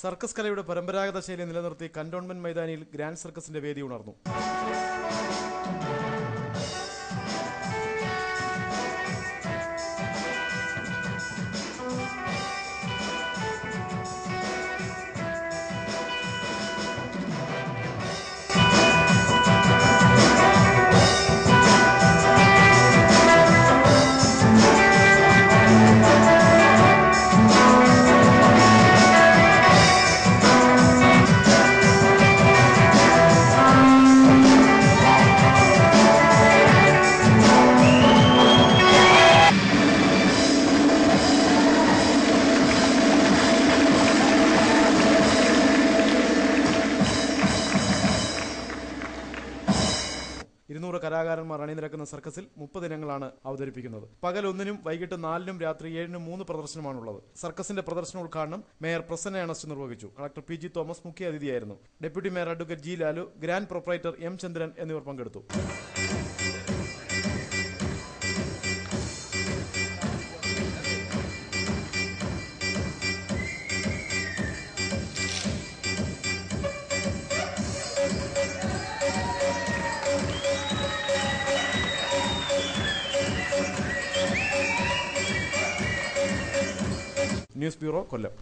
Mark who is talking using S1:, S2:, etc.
S1: Circus കലയുടെ പരമ്പരാഗത ശൈലി നിലനിർത്തി കന്റോൺമെന്റ് മൈതാനിയിൽ ഗ്രാൻഡ് സർക്കസിന്റെ വേദി ഉണർന്നു. കലാകാരന്മാർ അണിനിരക്കുന്ന സർക്കസിൽ 30 ഇനങ്ങളാണ് അവതരിപ്പിക്കുന്നത്. പകൽ 1-നും വൈകിട്ട് 4-നും രാത്രി 7-നും 3 പ്രദർശനമാണുള്ളത്. സർക്കസിന്റെ പ്രദർശന ഉദ്ഘാടനം മേയർ പ്രസന്ന ഏണസ്റ്റ് നിർവഹിച്ചു. കളക്ടർ പി ജി തോമസ് മുഖ്യ അതിഥിയായിരുന്നു. Deputy mayor advocate G Lalu, grand proprietor M Chandran എന്നിവർ പങ്കെടുത്തു. ന്യൂസ് ബ്യൂറോ, കൊല്ലം.